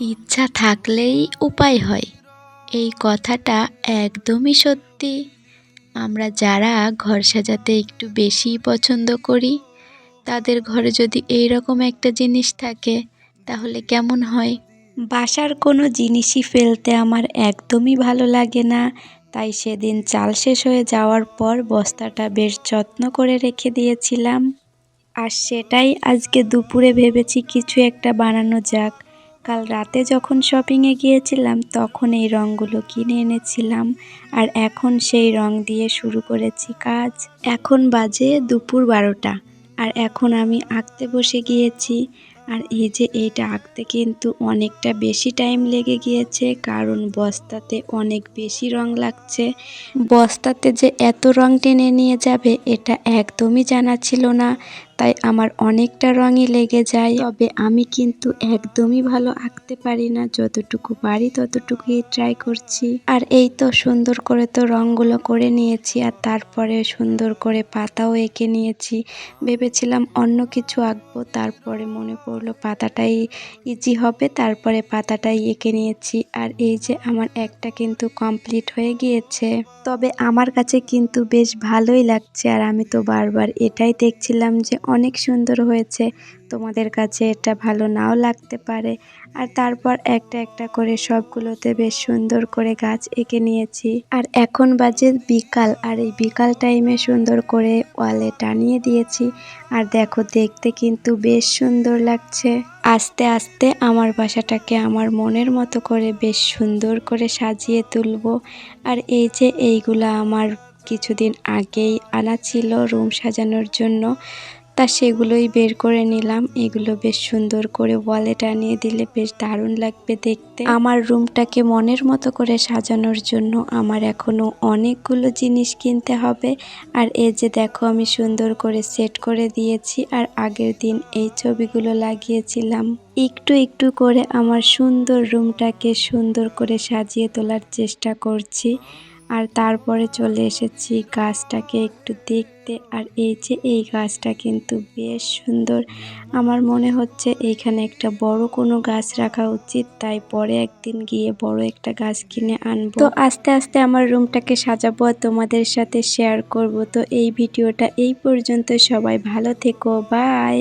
ইচ্ছা থাকলেই উপায় হয়, এই কথাটা একদমই সত্যি। আমরা যারা ঘর সাজাতে একটু বেশিই পছন্দ করি, তাদের ঘরে যদি এইরকম একটা জিনিস থাকে তাহলে কেমন হয়? বাসার কোনো জিনিসই ফেলতে আমার একদমই ভালো লাগে না, তাই সেদিন চাল শেষ হয়ে যাওয়ার পর বস্তাটা বেশ যত্ন করে রেখে দিয়েছিলাম। আর সেটাই আজকে দুপুরে ভেবেছি কিছু একটা বানানো যাক। কাল রাতে যখন শপিংয়ে গিয়েছিলাম তখন এই রঙগুলো কিনে এনেছিলাম, আর এখন সেই রং দিয়ে শুরু করেছি কাজ। এখন বাজে দুপুর 12টা, আর এখন আমি আঁকতে বসে গিয়েছি। আর এই যে এইটা আঁকতে কিন্তু অনেকটা বেশি টাইম লেগে গিয়েছে, কারণ বস্তাতে অনেক বেশি রং লাগছে। বস্তাতে যে এত রং টেনে নিয়ে যাবে এটা একদমই জানা ছিল না, তাই আমার অনেকটা রঙই লেগে যায়। তবে আমি কিন্তু একদমই ভালো আঁকতে পারি না, যতটুকু পারি ততটুকুই ট্রাই করছি। আর এই তো সুন্দর করে তো রঙগুলো করে নিয়েছি, আর তারপরে সুন্দর করে পাতাও এঁকে নিয়েছি। ভেবেছিলাম অন্য কিছু আঁকবো, তারপরে মনে পড়লো পাতাটাই ইজি হবে, তারপরে পাতাটাই এঁকে নিয়েছি। আর এই যে আমার একটা কিন্তু কমপ্লিট হয়ে গিয়েছে, তবে আমার কাছে কিন্তু বেশ ভালোই লাগছে। আর আমি তো বারবার এটাই দেখছিলাম যে অনেক সুন্দর হয়েছে, তোমাদের কাছে এটা ভালো নাও লাগতে পারে। আর তারপর একটা একটা করে সবগুলোতে বেশ সুন্দর করে গাছ এঁকে নিয়েছি। আর এখন বাজে বিকাল, আর এই বিকাল টাইমে সুন্দর করে ওয়ালে টানিয়ে দিয়েছি। আর দেখো দেখতে কিন্তু বেশ সুন্দর লাগছে। আস্তে আস্তে আমার বাসাটাকে আমার মনের মতো করে বেশ সুন্দর করে সাজিয়ে তুলবো। আর এই যে এইগুলা আমার কিছুদিন আগেই আনা ছিল রুম সাজানোর জন্য, তা সেগুলোই বের করে নিলাম। এগুলো বেশ সুন্দর করে ওয়ালে টানিয়ে দিলে বেশ দারুণ লাগবে দেখতে। আমার রুমটাকে মনের মতো করে সাজানোর জন্য আমার এখনো অনেকগুলো জিনিস কিনতে হবে। আর এই যে দেখো আমি সুন্দর করে সেট করে দিয়েছি, আর আগের দিন এই ছবিগুলো লাগিয়েছিলাম। একটু একটু করে আমার সুন্দর রুমটাকে সুন্দর করে সাজিয়ে তোলার চেষ্টা করছি। আর তারপরে চলে এসেছি গাছটাকে একটু দেখতে। আর এই যে এই গাছটা কিন্তু বেশ সুন্দর, আমার মনে হচ্ছে এইখানে একটা বড় কোনো গাছ রাখা উচিত, তাই পরে একদিন গিয়ে বড় একটা গাছ কিনে আনবো। তো আস্তে আস্তে আমার রুমটাকে সাজাবো আর তোমাদের সাথে শেয়ার করব। তো এই ভিডিওটা এই পর্যন্ত, সবাই ভালো থেকো, বাই।